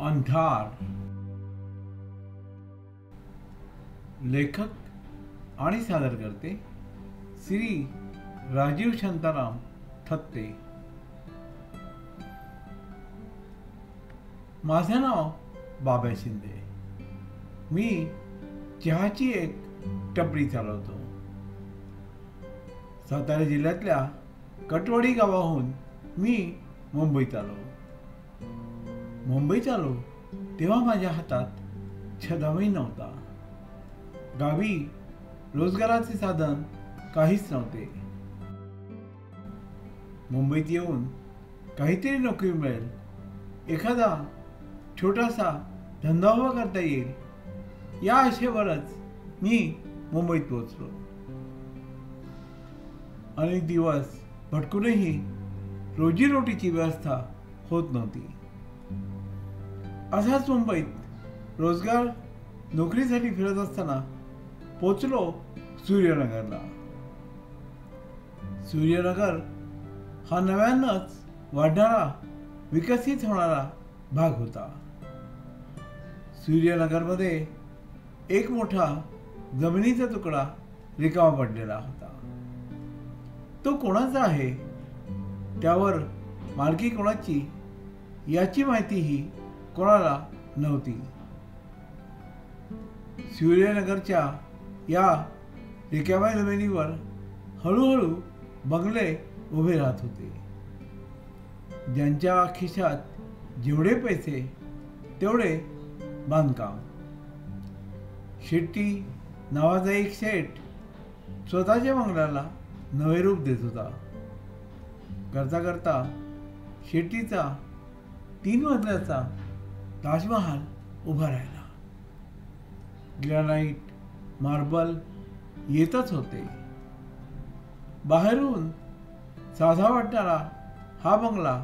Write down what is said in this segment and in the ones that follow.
अंधार. लेखक आणि सादर करते श्री राजीव शांताराम थत्ते. माझे नाव बाबा शिंदे. मी चहाची एक टपरी चालवतो. सातारा जिल्ह्यातल्या कटवाडी गावाहून मी मुंबईत आलो. मुंबईत आलो तेव्हा माझ्या हातात छदामही नव्हता. गावी रोजगाराचे साधन काहीच नव्हते. मुंबईत येऊन काहीतरी नोकरी मिळेल, एखादा छोटासा धंदा उभा करता येईल या आशेवरच मी मुंबईत पोहोचलो. अनेक दिवस भटकूनही रोजीरोटीची व्यवस्था होत नव्हती. असाच मुंबईत रोजगार नोकरीसाठी फिरत असताना पोचलो सूर्यनगरला. सूर्यनगर हा नव्यानंच वाढणारा, विकसित होणारा भाग होता. सूर्यनगरमध्ये एक मोठा जमिनीचा तुकडा रिकामा पडलेला होता. तो कोणाचा आहे, त्यावर मालकी कोणाची याची माहितीही कोणाला नव्हती. सूर्यनगरच्या या रिकाम्या जमिनीवर हळूहळू बंगले उभे राहत होते. ज्यांच्या खिशात जेवढे पैसे तेवढे बांधकाम. शेट्टी नावाचा एक शेठ स्वतःच्या बंगल्याला नवे रूप देत होता. करता करता शेट्टीचा 3 मजल्याचा ताजमहाल उभा राहिला. ग्रॅनाइट, मार्बल येतच होते. बाहेरून साधा वाटणारा हा बंगला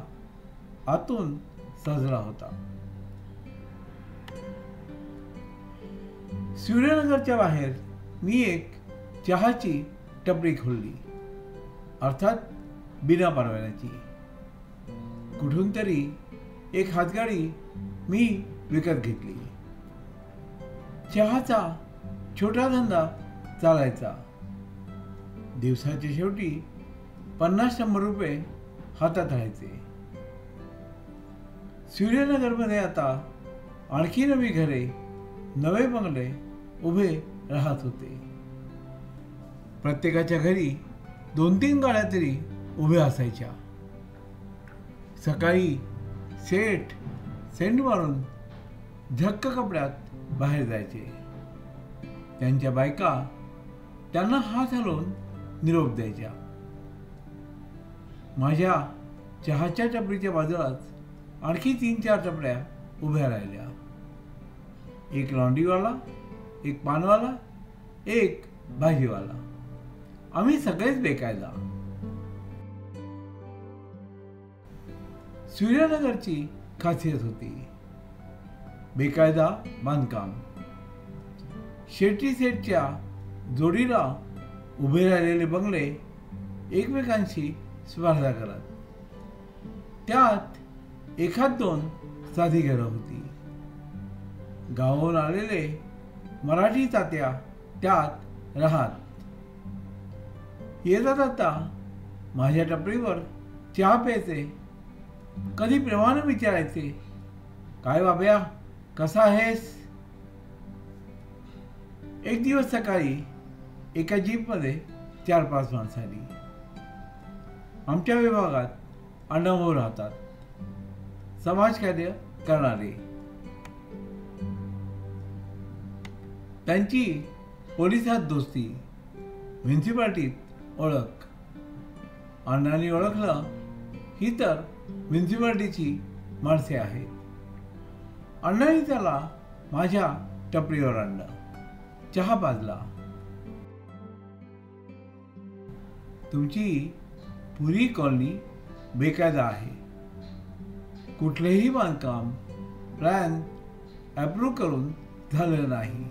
आतून सजला होता. सूर्यनगरच्या बाहेर मी एक चहाची टपरी खोलली, अर्थात बिना परवान्याची. कुठून तरी एक हातगाडी मी विकत घेतली. चहाचा छोटा धंदा चालायचा. दिवसाच्या शेवटी 50-100 रुपये हातात राहायचे. सूर्यनगरमध्ये आता आणखी नवी घरे, नवे बंगले उभे राहत होते. प्रत्येकाच्या घरी 2-3 गाड्या तरी उभ्या असायच्या. सकाळी सेठ सेंट मारून झक्क कपड्यात बाहेर जायचे. त्यांच्या बायका त्यांना हात हलवून निरोप द्यायच्या. माझ्या चहाच्या टपरीच्या बाजूलाच आणखी 3-4 टपऱ्या उभ्या राहिल्या. एक लॉन्ड्रीवाला, एक पानवाला, एक भाजीवाला. आम्ही सगळेच बेकायदा. सूर्यनगरची खासियत होती बेकायदा बांधकाम. शेट्टी सेटच्या जोडीला उभे राहिलेले बंगले एकमेकांशी स्पर्धा करत. त्यात 1-2 साधी घरं होती. गावाहून आलेले मराठी तात्या त्यात राहत. येता जाता माझ्या टपरीवर चहा प्यायचे. कधी प्रेमानं विचारायचे, काय बाब्या, कसा आहेस? एक दिवस सकाळी एका जीपमध्ये 4-5 माणसं आली. आमच्या विभागात अण्णाभाऊ राहतात, समाजकार्य करणारे. त्यांची पोलिसात दोस्ती, म्युन्सिपाल्टीत ओळख. अण्णांनी ओळखलं ही तर म्युन्सिपाल्टीची माणसे आहेत. अण्णांनी त्याला माझ्या टपरीवर आणलं. चहा पाजला. तुमची पुरी कॉलनी बेकायदा आहे. कुठलेही बांधकाम प्लॅन अप्रूव्ह करून झालं नाही.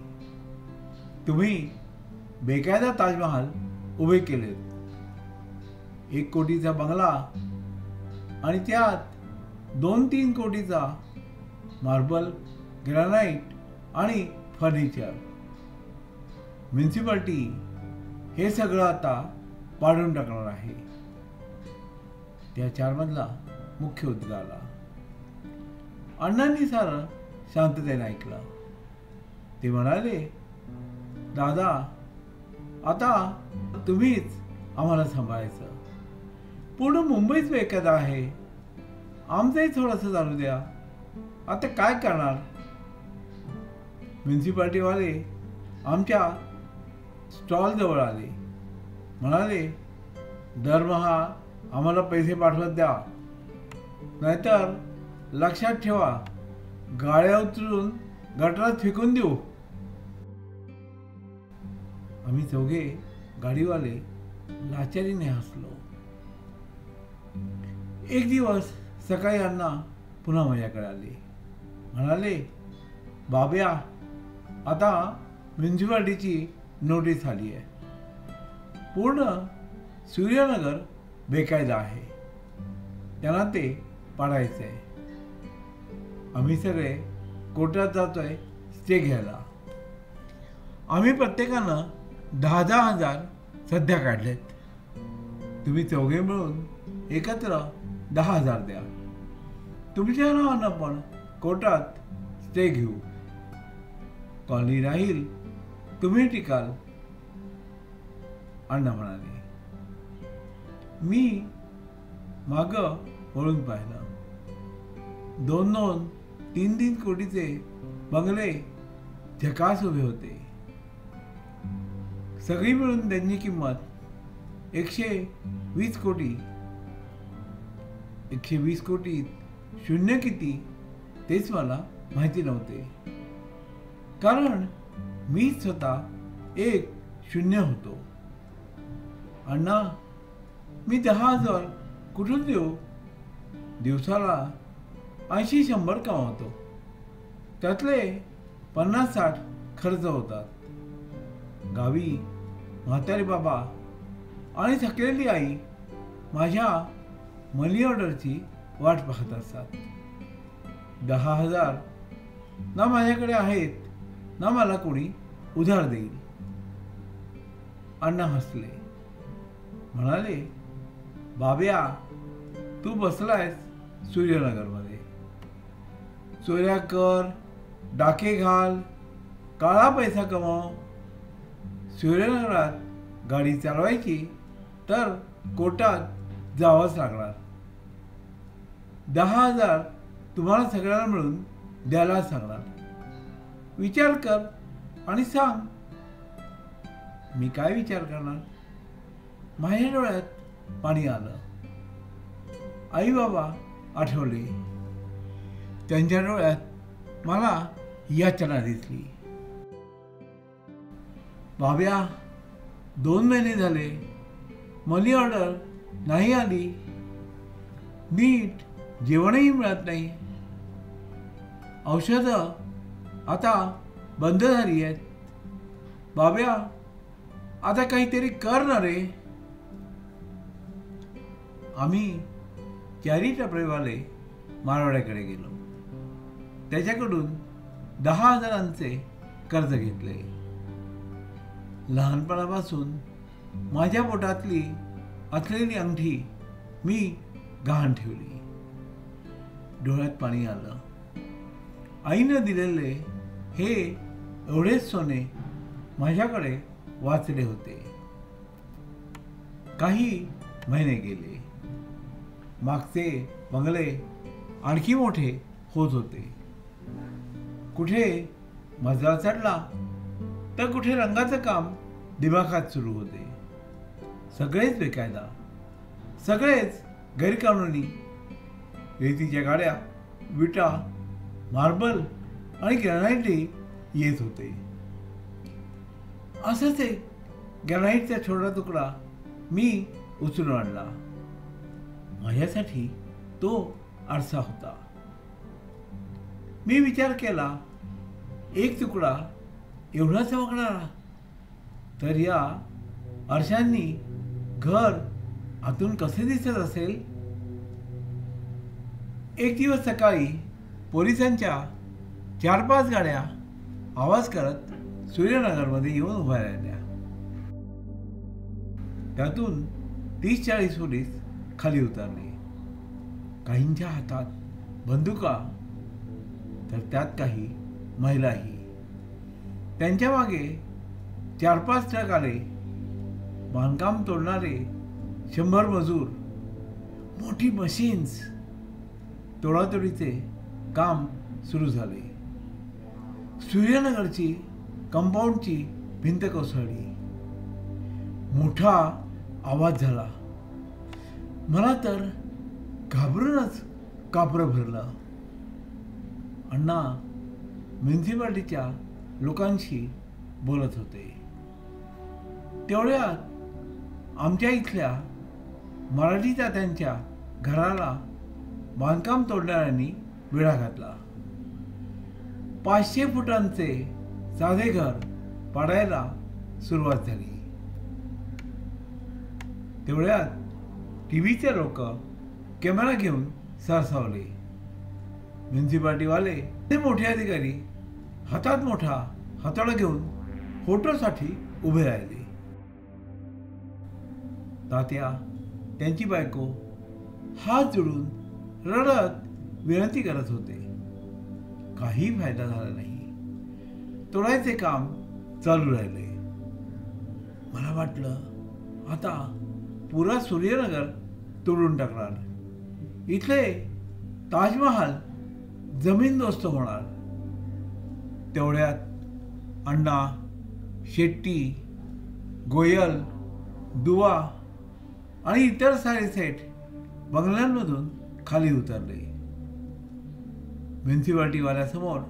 तुम्ही बेकायदा ताजमहाल उभे केलेत. 1 कोटीचा बंगला आणि त्यात 2-3 कोटीचा मार्बल, ग्रॅनाइट आणि फर्निचर. म्युन्सिपाल्टी हे सगळं आता पाडून टाकणार आहे. त्या 4 मधला मुख्य उद्गारला. अण्णांनी सारं शांततेने ऐकलं. ते म्हणाले, दादा, आता तुम्हीच आम्हाला सांभाळायचं. पूर्ण मुंबईच बेकायदा आहे. आमचंही थोडंसं चालू द्या. आता काय करणार? म्युन्सिपाल्टीवाले आमच्या स्टॉलजवळ आले. म्हणाले, दरमहा आम्हाला पैसे पाठवत द्या, नाहीतर लक्षात ठेवा गाड्या उचलून गटारात फेकून देऊ. आम्ही चौघे गाडीवाले लाचारीने हसलो. एक दिवस सकाळी अण्णा पुन्हा माझ्याकडे आले. म्हणाले, बाब्या, आता म्युन्सिपाल्टीची नोटीस आली आहे. पूर्ण सूर्यनगर बेकायदा आहे. त्यांना ते पाडायचं आहे. आम्ही सगळे कोर्टात जातोय स्टे घ्यायला. आम्ही प्रत्येकानं 10,000 सध्या काढलेत. तुम्ही चौघे मिळून एकत्र 10,000 द्या. तुमच्या नावानं पण कोर्टात स्टे घेऊ. कॉलनी राहील, तुम्ही टिकाल. अण्णा म्हणाले. मी मागं वळून पाहिलं. 2-2, 3-3 कोटीचे बंगले झकास उभे होते. सगळी मिळून त्यांची किंमत 120 कोटी. 120 कोटीत शून्य किती तेच मला माहिती नव्हते, कारण मी स्वतः एक शून्य होतो. अण्णा, मी 10,000 कुठून देऊ? दिवसाला 80-100 कमावतो. त्यातले 50-60 खर्च होतात. गावी म्हातारे बाबा आणि थकलेली आई माझ्या मनी ऑर्डरची वाट पाहत असतात. 10,000 ना माझ्याकडे आहेत, ना मला कोणी उधार देईल. अण्णा हसले. म्हणाले, बाब्या, तू बसलायस सूर्यनगरमध्ये. चोऱ्या कर, डाके घाल, काळा पैसा कमाव. सूर्यनगरात गाडी चालवायची तर कोर्टात जावंच लागणार. 10,000 तुम्हाला सगळ्यांना मिळून द्यायला सांगणार. विचार कर आणि सांग. मी काय विचार करणार? माझ्या डोळ्यात पाणी आलं. आई बाबा आठवले. त्यांच्या डोळ्यात मला याचना दिसली. बाब्या, 2 महिने झाले मनी ऑर्डर नाही आली. नीट जेवणही मिळत नाही. औषधं आता बंद झाली आहेत. बाब्या, आता काहीतरी कर ना रे. आम्ही 4 टपरेवाले मारवाड्याकडे गेलो. त्याच्याकडून 10,000चे कर्ज घेतले. लहानपणापासून माझ्या पोटातली असलेली अंगठी मी गहाण ठेवली. डोळ्यात पाणी आलं. आईनं दिलेले हे एवढेच सोने माझ्याकडे वाचले होते. काही महिने गेले. मागचे बंगले आणखी मोठे होत होते. कुठे मजला चढला तर कुठे रंगाचं काम दिमाखात सुरू होते. सगळेच बेकायदा, सगळेच गैरकानूनी. रेतीच्या गाड्या, विटा, मार्बल आणि ग्रॅनाइटही येत होते. असंच एक ग्रॅनाइटचा छोटा तुकडा मी उचलून आणला. माझ्यासाठी तो आरसा होता. मी विचार केला, एक तुकडा एवढा चमकणारा, तर या आरशांनी घर आतून कसे दिसत असेल. एक दिवस सकाळी पोलिसांच्या 4-5 गाड्या आवाज करत सूर्यनगरमध्ये येऊन उभ्या राहिल्या. त्यातून 30-40 पोलीस खाली उतरले. काहींच्या हातात बंदुका, तर त्यात काही महिलाही. त्यांच्या मागे 4-5 ट्रक आले. बांधकाम तोडणारे 100 मजूर, मोठी मशीन्स. तोडातोडीचे काम सुरू झाले. सूर्यनगरची कंपाऊंडची भिंत कोसळली. मोठा आवाज झाला. मला तर घाबरूनच कापरं भरलं. अण्णा म्युन्सिपाल्टीच्या लोकांशी बोलत होते. तेवढ्यात आमच्या इथल्या मराठी तात्यांच्या घराला बांधकाम तोडणाऱ्यांनी विळा घातला. 500 फुटांचे साधे घर पाडायला सुरुवात झाली. तेवढ्यात टीव्हीचे लोक कॅमेरा घेऊन सरसावले. म्युन्सिपाल्टीवाले ते मोठे अधिकारी हातात मोठा हातोडा घेऊन फोटोसाठी उभे राहिले. तात्या त्यांची बायको हात जोडून रडत विनंती करत होते. काही फायदा झाला नाही. तोडायचे काम चालू राहिले. मला वाटलं आता पुरा सूर्यनगर तोडून टाकणार. इथले ताजमहाल जमीनदोस्त होणार. तेवढ्यात अण्णा, शेट्टी, गोयल, दुवा आणि इतर सारे सेठ बंगल्यांमधून खाली उतरले. म्युन्सिपाल्टीवाल्यासमोर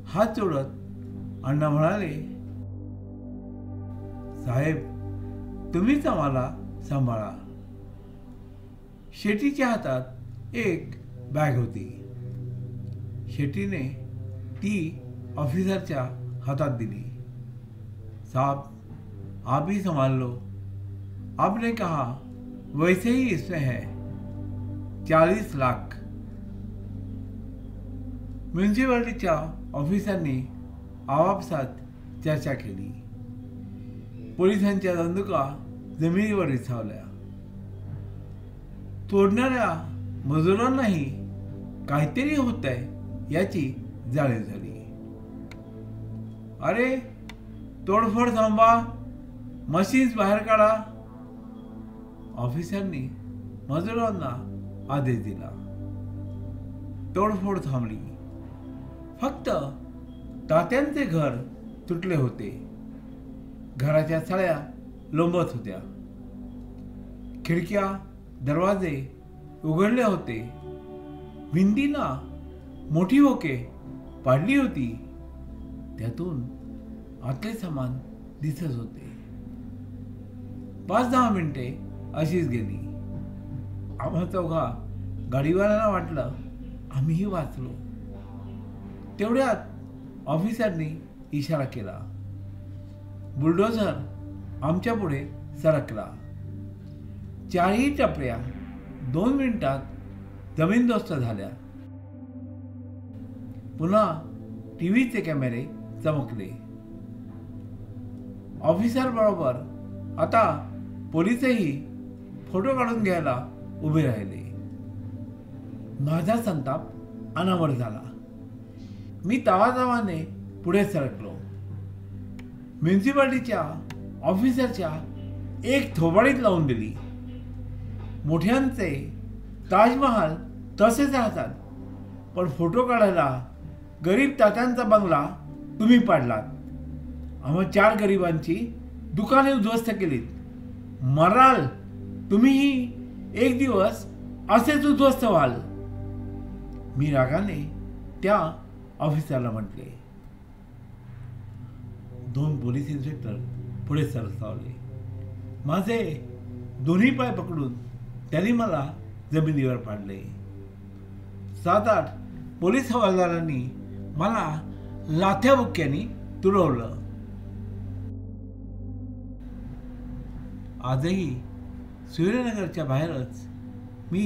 हात जोडत अण्णा म्हणाले, साहेब तुम्हीच आम्हाला सांभाळा. शेट्टीच्या हातात एक बॅग होती. शेट्टीने ती ऑफिसरच्या हातात दिली. साहब आप ही संभाल लो. आपने कहा वैसे ही इसमें है 40 लाख. म्युन्सिपाल्टीच्या ऑफिसरनी आपापसात चर्चा केली. पोलिसांच्या बंदुका जमिनीवर विसावल्या. तोडणाऱ्या मजुरांनाही काहीतरी होतंय याची जाणीव झाली. अरे तोडफोड थांबा, मशीन्स बाहेर काढा. ऑफिसरनी मजुरांना आदेश दिला. तोडफोड थांबली. फक्त तात्यांचे घर तुटले होते. घराच्या सळ्या लोंबत होत्या. खिडक्या दरवाजे उघडले होते. भिंतींना मोठी भोके पाडली होती. त्यातून आतले सामान दिसत होते. 5-10 मिनिटे अशीच गेली. आम्हा चौघा गाडीवाल्यांना वाटलं आम्हीही वाचलो. तेवढ्यात ऑफिसरनी इशारा केला. बुलडोझर आमच्या पुढे सरकला. 4ही टपऱ्या 2 मिनिटात जमीनदोस्त झाल्या. पुन्हा टीव्हीचे कॅमेरे चमकले. ऑफिसर बरोबर आता पोलीसही फोटो काढून घ्यायला उभे राहिले. माझा संताप अनावर झाला. मी तावातावाने पुढे सरकलो. म्युन्सिपाल्टीच्या ऑफिसरच्या एक थोबाडीत लावून दिली. मोठ्यांचे ताजमहाल तसेच राहतात, पण फोटो काढायला गरीब तात्यांचा बंगला तुम्ही पाडलात. आम्हा 4 गरिबांची दुकाने उद्ध्वस्त केलीत. मराल तुम्हीही एक दिवस असेच उद्ध्वस्त व्हाल. मी रागाने त्या ऑफिसरला म्हटले. 2 पोलीस इन्स्पेक्टर पुढे सरसावले. माझे दोन्ही पाय पकडून त्यांनी मला जमिनीवर पाडले. 7-8 पोलीस हवालदारांनी मला लाथ्या बुक्क्यांनी तुडवलं. आजही सूर्यनगरच्या बाहेरच मी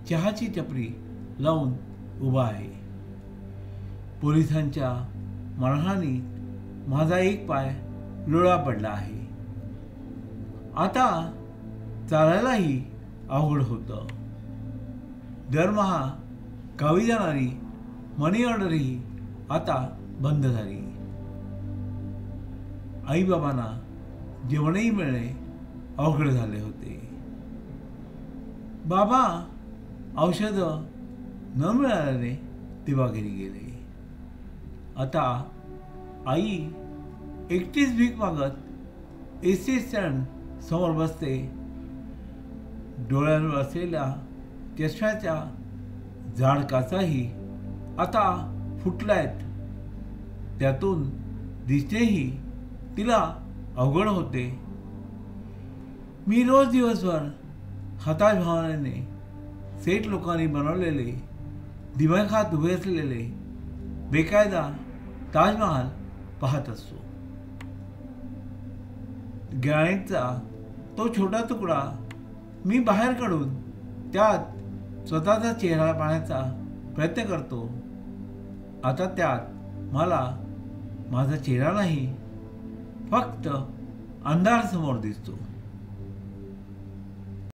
चहाची टपरी लावून उभा आहे. पोलिसांच्या मारहाणीत माझा एक पाय लोळा पडला आहे. आता चालायलाही अवघड होतं. दरमहा गावी जाणारी मनी ऑर्डरही आता बंद झाली. आईबाबांना जेवणही मिळणे अवघड झाले होते. बाबा औषधं न मिळाल्याने दिवाघरी गेले. आता आई एकटीच भीक मागत एसटी स्टँड समोर बसते. डोळ्यांवर असलेल्या चष्म्याच्या जाड काचाही आता फुटल्यात. त्यातून दिसणेही तिला अवघड होते. मी रोज दिवसभर हताश भावनेने सेठ लोकांनी बनवलेले दिमाखात उभे असलेले बेकायदा ताजमहाल पाहत असतो. ग्रॅनाइटचा तो छोटा तुकडा मी बाहेर काढून त्यात स्वतःचा चेहरा पाहण्याचा प्रयत्न करतो. आता त्यात मला माझा चेहरा नाही, फक्त अंधार समोर दिसतो.